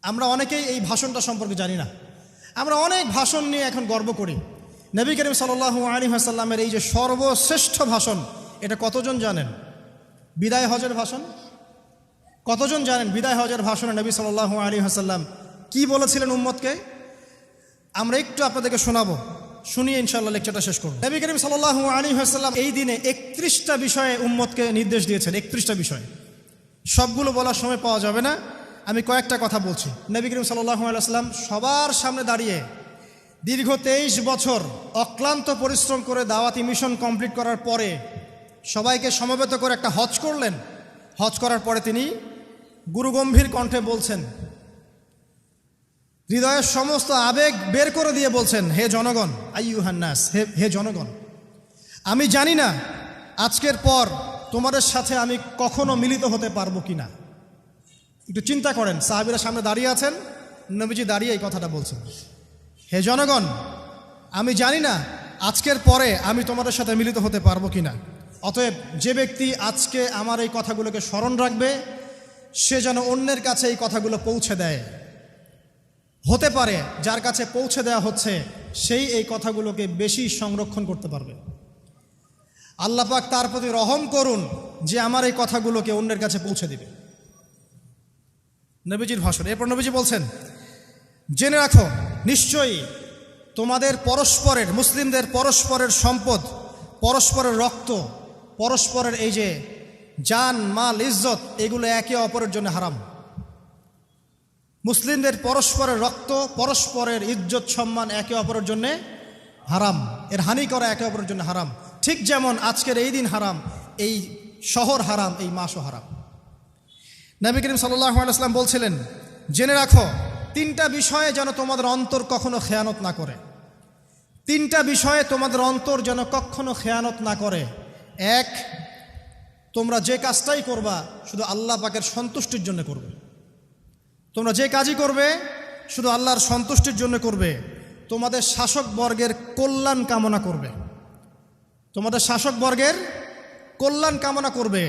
আমরা অনেকেই এই ভাষণটা সম্পর্কে জানি না। আমরা অনেক ভাষণ নিয়ে এখন গর্ব করি। নবী করিম সাল্লাল্লাহু আলাইহি ওয়াসাল্লামের এই যে সর্বশ্রেষ্ঠ ভাষণ, এটা কতজন জানেন? বিদায় হজের ভাষণ। কতজন জানেন বিদায় হজের ভাষণে নবী সাল্লাল্লাহু আলাইহি ওয়াসাল্লাম কি বলেছিলেন উম্মতকে? আমরা একটু আপনাদেরকে শোনাবো, শুনিয়ে ইনশাআল্লাহ লেকচারটা শেষ করব। নবী করিম সাল্লাল্লাহু আলাইহি ওয়াসাল্লাম এই দিনে 31টা বিষয়ে উম্মতকে নির্দেশ দিয়েছেন। 31টা বিষয়, সবগুলো বলার সময় পাওয়া যাবে না, আমি কয়েকটা কথা বলছি। নবী করিম সাল্লাল্লাহু আলাইহি ওয়াসাল্লাম সবার সামনে দাঁড়িয়ে দীর্ঘ 23 বছর অক্লান্ত পরিশ্রম করে দাওয়াতি মিশন কমপ্লিট করার পরে সবাইকে সমবেত করে একটা হজ করলেন। হজ করার পরে তিনি গুরুগম্ভীর কণ্ঠে বলছেন, হৃদয়ের সমস্ত আবেগ বের করে দিয়ে বলছেন, হে জনগণ, আইয়ুহান নাস, হে জনগণ, আমি জানি না আজকের পর তোমাদের সাথে আমি কখনো মিলিত হতে পারবো কিনা। একটু চিন্তা করেন, সাহাবীরা সামনে দাঁড়িয়ে আছেন, নবীজি দাঁড়িয়ে এই কথাটা বলছেন, হে জনগণ, আমি জানি না আজকের পরে আমি তোমাদের সাথে মিলিত হতে পারবো কিনা। অতএব যে ব্যক্তি আজকে আমার এই কথাগুলোকে স্মরণ রাখবে, সে যেন অন্যের কাছে এই কথাগুলো পৌঁছে দেয়। হতে পারে যার কাছে পৌঁছে দেওয়া হচ্ছে সেই এই কথাগুলোকে বেশি সংরক্ষণ করতে পারবে। আল্লাহ পাক তার প্রতি রহম করুন যে আমার এই কথাগুলোকে অন্যের কাছে পৌঁছে দিবে। নবীজির ভাষণ। এরপর নবীজি বলছেন, জেনে রাখো, নিশ্চয়ই তোমাদের পরস্পরের, মুসলিমদের পরস্পরের সম্পদ, পরস্পরের রক্ত, পরস্পরের এই যে জান, মাল, ইজ্জত, এগুলো একে অপরের জন্য হারাম। মুসলিমদের পরস্পরের রক্ত, পরস্পরের ইজ্জত, সম্মান একে অপরের জন্য হারাম। এর হানি করা একে অপরের জন্য হারাম। ঠিক যেমন আজকের এই দিন হারাম, এই শহর হারাম, এই মাসও হারাম। নবী করিম সাল্লাল্লাহু আলাইহি ওয়াসাল্লাম বলছিলেন, জেনে রাখো 3টা বিষয়ে যেন তোমাদের অন্তর কখনো খেয়ানত না করে। 3টা বিষয়ে তোমাদের অন্তর যেন কখনো খেয়ানত না করে। 1, তোমরা যে কাজটাই করবা শুধু আল্লাহ পাকের সন্তুষ্টির জন্য করবে। তোমরা যে কাজই করবে শুধু আল্লাহর সন্তুষ্টির জন্য করবে। তোমাদের শাসকবর্গের কল্যাণ কামনা করবে। তোমাদের শাসকবর্গের কল্যাণ কামনা করবে।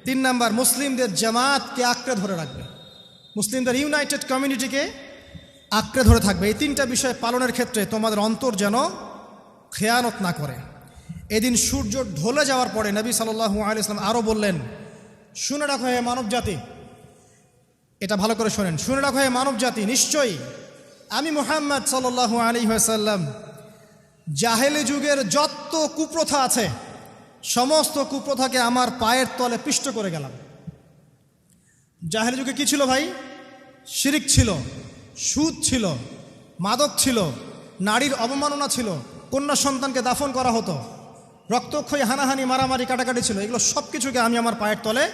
3 নাম্বার, মুসলিমদের জামাতকে আঁকড়ে ধরে রাখবে। মুসলিমদের ইউনাইটেড কমিউনিটিকে আঁকড়ে ধরে থাকবে। এই 3টা বিষয় পালনের ক্ষেত্রে তোমাদের অন্তর যেন খেয়ানত না করে। এদিন সূর্য ঢলে যাওয়ার পরে নবী সাল্লাল্লাহু আলাইহি ওয়াসাল্লাম আরও বললেন, শুনে রাখো হে মানব জাতি, এটা ভালো করে শোনেন, শুনে রাখো হে মানব জাতি, নিশ্চয়ই আমি মুহাম্মদ সাল্লাল্লাহু আলাইহি ওয়াসাল্লাম জাহেলি যুগের যত কুপ্রথা আছে সমস্ত কুপ্রথাকে আমার পায়ের তলে পিষ্ট করে গেলাম। জাহেলি যুগে কি ছিল ভাই? শিরিক ছিল, সুদ ছিল, মাদক ছিল, নারীর অবমাননা ছিল, কন্যা সন্তানকে দাফন করা হতো, রক্তক্ষয়ী, হানাহানি, মারামারি, কাটাকাটি ছিল। এগুলো সব কিছুকে আমি আমার পায়ের তলে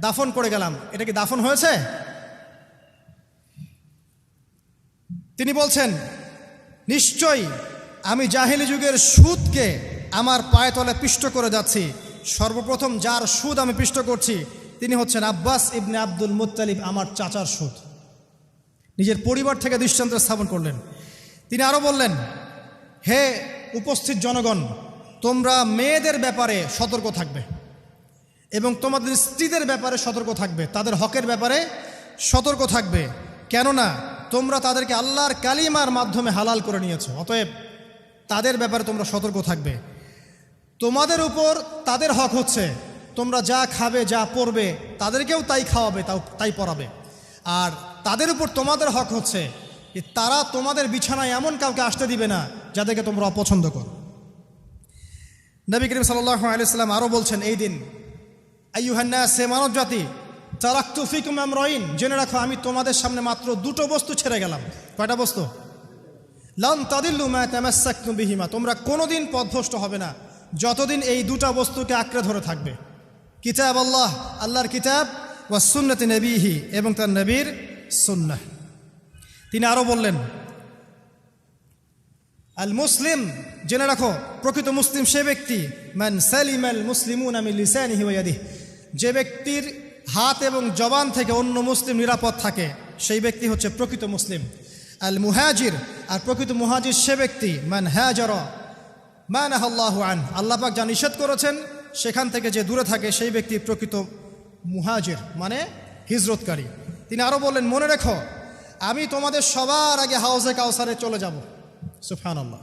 দাফন করে গেলাম। এটা কি দাফন হয়েছে? তিনি বলছেন, নিশ্চয়ই আমি জাহেলি যুগের সুদকে আমার পায়ে তলে পিষ্ট করে যাচ্ছি। সর্বপ্রথম যার সুদ আমি পিষ্ট করছি তিনি হচ্ছেন আব্বাস ইবনে আব্দুল মুত্তালিব, আমার চাচার সুদ। নিজের পরিবার থেকে দৃষ্টান্ত স্থাপন করলেন। তিনি আরও বললেন, হে উপস্থিত জনগণ, তোমরা মেয়েদের ব্যাপারে সতর্ক থাকবে এবং তোমাদের স্ত্রীদের ব্যাপারে সতর্ক থাকবে, তাদের হকের ব্যাপারে সতর্ক থাকবে, কেননা তোমরা তাদেরকে আল্লাহর কালিমার মাধ্যমে হালাল করে নিয়েছো। অতএব তাদের ব্যাপারে তোমরা সতর্ক থাকবে। তোমাদের উপর তাদের হক হচ্ছে তোমরা যা খাবে, যা পরবে, তাদেরকেও তাই খাওয়াবে, তাই পরাবে। আর তাদের উপর তোমাদের হক হচ্ছে যে তারা তোমাদের বিছানায় এমন কাউকে আসতে দিবে না যাদেরকে তোমরা অপছন্দ করো। নবী করিম সাল্লাল্লাহু আলাইহি ওয়াসাল্লাম আরও বলছেন, এই দিন, আইয়ুহান নাস, হে মানব জাতি, তারাকতু ফিকুম আমরাইন, জেনে রাখো আমি তোমাদের সামনে মাত্র 2টো বস্তু ছেড়ে গেলাম। কয়টা বস্তু? লান তাদিল্লু মা তামাসসাকতুম বিহিমা, তোমরা কোনোদিন পথভ্রষ্ট হবে না যতদিন এই 2টা বস্তুকে আঁকড়ে ধরে থাকবে। কিতাব আল্লাহ, আল্লাহর কিতাব, ওয়া সুন্নতি নবীহি, এবং তার নবীর সুন্নাহ। তিনি আরও বললেন, আল মুসলিম, জেনে রাখো প্রকৃত মুসলিম সে ব্যক্তি, মান সালিমাল মুসলিমুনা মিন লিসানিহি ওয়া ইয়াদিহি, যে ব্যক্তির হাত এবং জবান থেকে অন্য মুসলিম নিরাপদ থাকে সেই ব্যক্তি হচ্ছে প্রকৃত মুসলিম। আল মুহাজির, আর প্রকৃত মুহাজির সে ব্যক্তি, মান হাজারা মা নাহাল্লাহু আন, আল্লাহ পাক যা নিষেধ করেছেন সেখান থেকে যে দূরে থাকে সেই ব্যক্তি প্রকৃত মুহাজির, মানে হিজরতকারী। তিনি আরও বললেন, মনে রেখো আমি তোমাদের সবার আগে হাউজে কাউসারে চলে যাব, সুবহানাল্লাহ,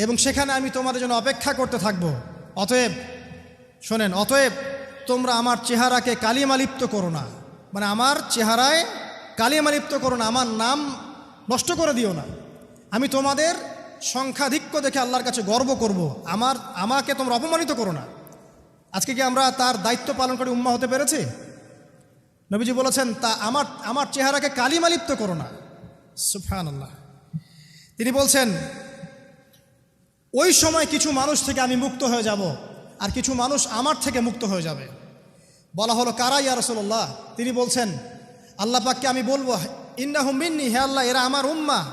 এবং সেখানে আমি তোমাদের জন্য অপেক্ষা করতে থাকব। অতএব শোনেন, অতএব তোমরা আমার চেহারাকে কালিমালিপ্ত করো না, মানে আমার চেহারায় কালিমালিপ্ত করো না, আমার নাম নষ্ট করে দিও না। আমি তোমাদের সংখ্যাধিক্য দেখে আল্লাহর কাছে গর্ব করব, আমাকে তোমরা অপমানিত করো না। আজকে কি আমরা তার দায়িত্ব পালন করে উম্মাহ হতে পেরেছি? নবীজি বলেছেন, তা আমার চেহারাকে কালিমালিপ্ত করো না, সুবহানাল্লাহ। তিনি বলছেন, ওই সময় কিছু মানুষ থেকে আমি মুক্ত হয়ে যাব, আর কিছু মানুষ আমার থেকে মুক্ত হয়ে যাবে। বলা হলো, কারা ইয়া রাসূলুল্লাহ? তিনি বলছেন, আল্লাহ পাককে আমি বলবো, ইন্নাহুম মিন্নি, হে আল্লাহ, এরা আমার উম্মাহ,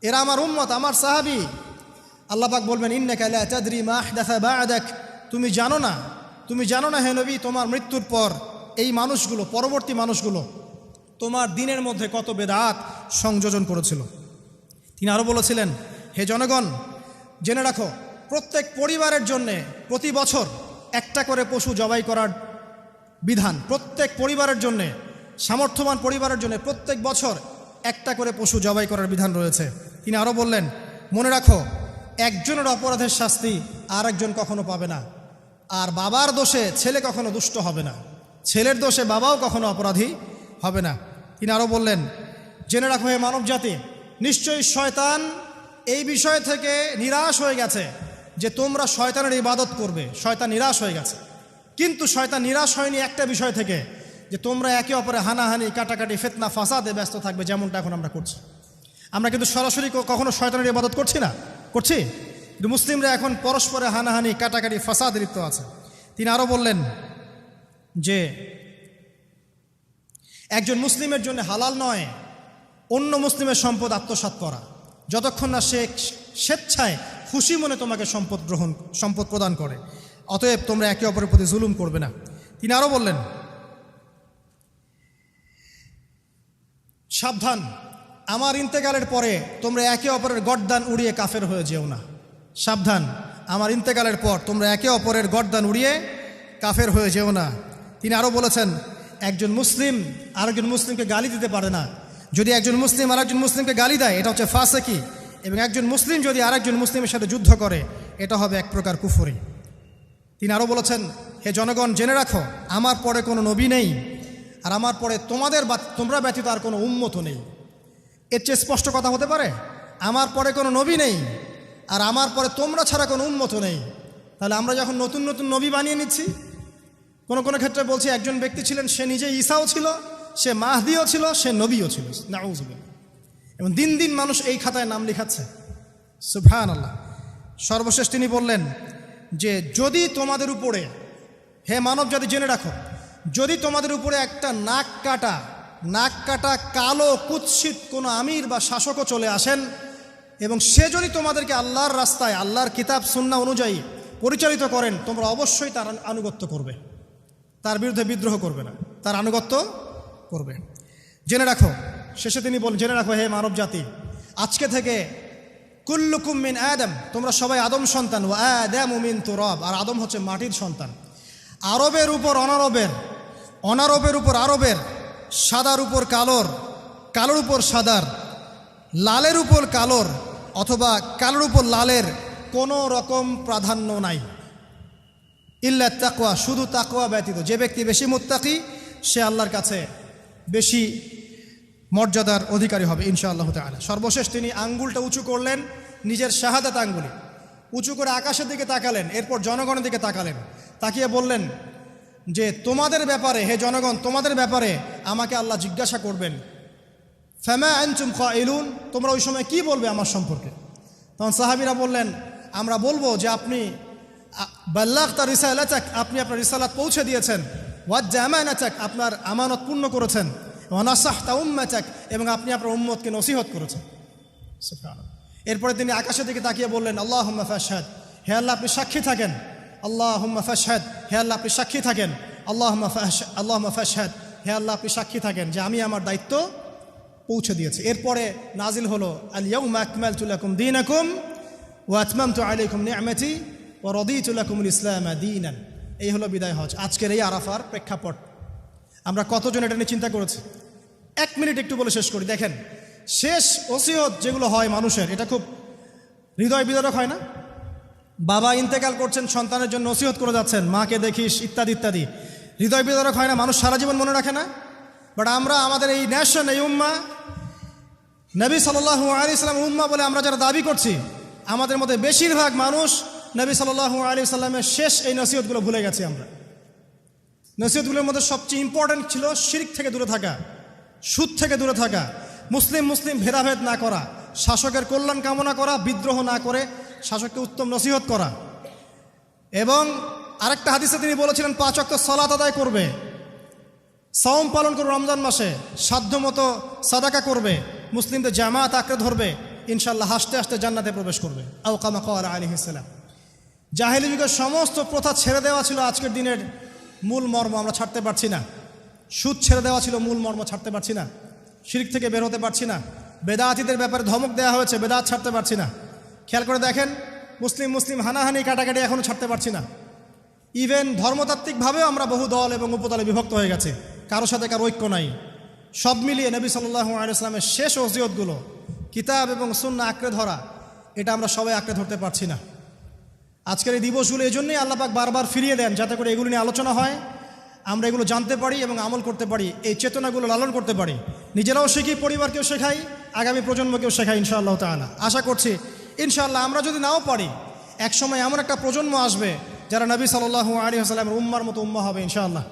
এরা আমার উম্মত, আমার সাহাবী। আল্লাহ পাক বলবেন, ইন্নাকা লা তাদরি মা আহদাসা বা'দাক, তুমি জানো না হে নবী, তোমার মৃত্যুর পর এই মানুষগুলো, পরবর্তী মানুষগুলো তোমার দিনের মধ্যে কত বেদাত সংযোজন করেছিল। তিনি আরও বলেছিলেন, হে জনগণ, জেনে রাখো, প্রত্যেক পরিবারের জন্যে প্রতি বছর একটা করে পশু জবাই করার বিধান, প্রত্যেক পরিবারের জন্যে, সামর্থ্যবান পরিবারের জন্য প্রত্যেক বছর একটা করে পশু জবাই করার বিধান রয়েছে। তিনি আরও বললেন, মনে রাখো, একজনের অপরাধের শাস্তি আর একজন কখনো পাবে না, আর বাবার দোষে ছেলে কখনো দুষ্ট হবে না, ছেলের দোষে বাবাও কখনো অপরাধী হবে না। তিনি আরও বললেন, জেনে রাখো হে মানব জাতি, নিশ্চয়ই শয়তান এই বিষয় থেকে নিরাশ হয়ে গেছে যে তোমরা শয়তানের ইবাদত করবে। শয়তান নিরাশ হয়ে গেছে, কিন্তু শয়তান নিরাশ হয়নি একটা বিষয় থেকে, যে তোমরা একে অপরে হানাহানি, কাটাকাটি, ফিতনা, ফাসাদে ব্যস্ত থাকবে, যেমনটা এখন আমরা করছি। আমরা কিন্তু সরাসরি কখনো শয়তানের ইবাদত করছি না, করছি, কিন্তু মুসলিমরা এখন পরস্পরে হানাহানি, কাটাকাটি, ফাসাদে লিপ্ত আছে। তিনি আরও বললেন যে একজন মুসলিমের জন্য হালাল নয় অন্য মুসলিমের সম্পদ আত্মসাৎ করা, যতক্ষণ না সে স্বেচ্ছায় খুশি মনে তোমাকে সম্পদ প্রদান করে। অতএব তোমরা একে অপরের প্রতি জুলুম করবে না। তিনি আরও বললেন, সাবধান, আমার ইন্তেকালের পরে তোমরা একে অপরের গর্দান উড়িয়ে কাফের হয়ে যেও না। সাবধান, আমার ইন্তেকালের পর তোমরা একে অপরের গর্দান উড়িয়ে কাফের হয়ে যেও না। তিনি আরও বলেছেন, একজন মুসলিম আরেকজন মুসলিমকে গালি দিতে পারে না। যদি একজন মুসলিম আরেকজন মুসলিমকে গালি দেয়, এটা হচ্ছে ফাসেকি, এবং একজন মুসলিম যদি আরেকজন মুসলিমের সাথে যুদ্ধ করে, এটা হবে এক প্রকার কুফরি। তিনি আরও বলেছেন, হে জনগণ, জেনে রাখো, আমার পরে কোনো নবী নেই, আর আমার পরে তোমরা ব্যতীত আর কোনো উম্মতও নেই। এর চেয়ে স্পষ্ট কথা হতে পারে? আমার পরে কোনো নবী নেই, আর আমার পরে তোমরা ছাড়া কোনো উম্মতও নেই। তাহলে আমরা যখন নতুন নতুন নবী বানিয়ে নিচ্ছি, কোনো কোনো ক্ষেত্রে বলছি একজন ব্যক্তি ছিলেন, সে নিজে ঈসাও ছিল, সে মাহদিও ছিল, সে নবীও ছিল, নাউযুবিল্লাহ। এবং দিন দিন মানুষ এই খাতায় নাম লিখাচ্ছে, সুবহানাল্লাহ। সর্বশেষ তিনি বললেন যে যদি তোমাদের উপরে, হে মানব জাতি জেনে রাখো, যদি তোমাদের উপরে একটা নাক কাটা কালো কুৎসিত কোনো আমির বা শাসকও চলে আসেন, এবং সে যদি তোমাদেরকে আল্লাহর রাস্তায়, আল্লাহর কিতাব সুন্নাহ অনুযায়ী পরিচালিত করেন, তোমরা অবশ্যই তার আনুগত্য করবে, তার বিরুদ্ধে বিদ্রোহ করবে না, তার আনুগত্য করবে। জেনে রাখো, শেষে তিনি বলেন, জেনে রাখো হে মানব জাতি, আজকে থেকে কুল্লুকুম মিন আদম, তোমরা সবাই আদম সন্তান, ওয়া আদামু মিন তুরাব, আর আদম হচ্ছে মাটির সন্তান। আরবের উপর অনারবের, অনারবের উপর আরবের, সাদার উপর কালোর, কালোর উপর সাদার, লালের উপর কালোর, অথবা কালোর উপর লালের কোনো রকম প্রাধান্য নাই। ইল্লা তাকওয়া, শুধু তাকওয়া ব্যতীত। যে ব্যক্তি বেশি মুত্তাকি, সে আল্লাহর কাছে বেশি মর্যাদার অধিকারী হবে ইনশাআল্লাহ তাআলা। সর্বশেষ তিনি আঙ্গুলটা উঁচু করলেন, নিজের শাহাদাত আঙ্গুলি উঁচু করে আকাশের দিকে তাকালেন, এরপর জনগণের দিকে তাকালেন, তাকিয়ে বললেন যে তোমাদের ব্যাপারে, হে জনগণ, তোমাদের ব্যাপারে আমাকে আল্লাহ জিজ্ঞাসা করবেন। ফামা আনতুম কাইলুন, তোমরা ওই সময় কি বলবে আমার সম্পর্কে? তখন সাহাবীরা বললেন, আমরা বলবো যে আপনি বাল্লাগতা রিসালাতাক, আপনি আপনার রিসালাত পৌঁছে দিয়েছেন, ওয়াজ্জা আমানাতাক, আপনার আমানত পূর্ণ করেছেন, ওয়া নাসাহতা উম্মাতাক, এবং আপনি আপনার উম্মতকে নসিহত করেছেন। সুবহানাল্লাহ। এরপরে তিনি আকাশের দিকে তাকিয়ে বললেন, আল্লাহুম্মা ফাশহাদ, হে আল্লাহ আপনি সাক্ষী থাকেন। আল্লাহুম্মা ফাশহাদ, হে আল্লাহ আপনি সাক্ষী থাকেন। আল্লাহুম্মা ফাশহাদ, হে আল্লাহ আপনি সাক্ষী থাকেন যে আমি আমার দায়িত্ব পৌঁছে দিয়েছি। এরপরে নাজিল হলো, আল ইয়াউমা আকমালতু লাকুম দীনাকুম ওয়া আতমামতু আলাইকুম নি'মাতি ওয়া রাদিতু লাকুমুল ইসলাম দীনান। এই হলো বিদায় হজ। আজকের এই আরাফার প্রেক্ষাপট। আমরা কতজন এটা নিয়ে চিন্তা করেছি? 1 মিনিট একটু বলে শেষ করি। দেখেন, শেষ ওসিয়ত যেগুলো হয় মানুষের, এটা খুব হৃদয় বিদারক হয় না? বাবা ইন্তেকাল করছেন, সন্তানের জন্য ওসিয়ত করে যাচ্ছেন, মাকে দেখিস ইত্যাদি ইত্যাদি, হৃদয় বিদারক হয় না? মানুষ সারা জীবন মনে রাখে না? বাট আমরা আমাদের এই ন্যাশন, এই উম্মা, নবী সাল্লাল্লাহু আলাইহি সাল্লামের উম্মা বলে আমরা যারা দাবি করছি, আমাদের মধ্যে বেশিরভাগ মানুষ নবী সাল্লাল্লাহু আলাইহি সাল্লামের শেষ এই নসিহতগুলো ভুলে গেছি আমরা। নসিহতগুলোর মধ্যে সবচেয়ে ইম্পর্ট্যান্ট ছিল শিরক থেকে দূরে থাকা, সুদ থেকে দূরে থাকা, মুসলিম ভেদাভেদ না করা, শাসকের কল্যাণ কামনা করা, বিদ্রোহ না করে শাসককে উত্তম নসিহত করা। এবং আরেকটা হাদিসে তিনি বলেছিলেন 5 ওয়াক্ত সালাত আদায় করবে, সাওম পালন করবে, রমজান মাসে সাধ্যমতো সাদাকা করবে, মুসলিমদের জামাত আঁকড়ে ধরবে, ইনশাল্লাহ হাসতে হাসতে জান্নাতে প্রবেশ করবে। আও কামা ক্বালা আলাইহিস সালাম। জাহেলি যুগের সমস্ত প্রথা ছেড়ে দেওয়া ছিল আজকের দিনের মূল মর্ম, আমরা ছাড়তে পারছি না। সুদ ছেড়ে দেওয়া ছিল মূল মর্ম, ছাড়তে পারছি না। শিরক থেকে বের হতে পারছি না। বেদাতীদের ব্যাপারে ধমক দেওয়া হয়েছে, বেদাত ছাড়তে পারছি না। খেয়াল করে দেখেন, মুসলিম হানাহানি কাটাকাটি এখনও ছাড়তে পারছি না। ইভেন ধর্মতাত্ত্বিকভাবেও আমরা বহু দল এবং উপদলে বিভক্ত হয়ে গেছে, কারোর সাথে কারো ঐক্য নাই। সব মিলিয়ে নবী সাল্লাল্লাহু আলাইহি সাল্লামের শেষ ওসিয়তগুলো, কিতাব এবং সুন্নাহ আঁকড়ে ধরা, এটা আমরা সবাই আঁকড়ে ধরতে পারছি না। আজকের এই দিবসগুলো এই জন্যই আল্লাহ পাক বারবার ফিরিয়ে দেন, যাতে করে এগুলো নিয়ে আলোচনা হয়, আমরা এগুলো জানতে পারি এবং আমল করতে পারি, এই চেতনাগুলো লালন করতে পারি, নিজেরাও শিখি, পরিবারকেও শেখাই, আগামী প্রজন্মকেও শেখাই ইনশাআল্লাহ তাআলা। আশা করছি ইনশাআল্লাহ আমরা যদি নাও পারি, একসময় এমন একটা প্রজন্ম আসবে যারা নবী সাল্লাল্লাহু আলাইহি ওয়াসাল্লামের উম্মার মতো উম্মাহ হবে ইনশাআল্লাহ।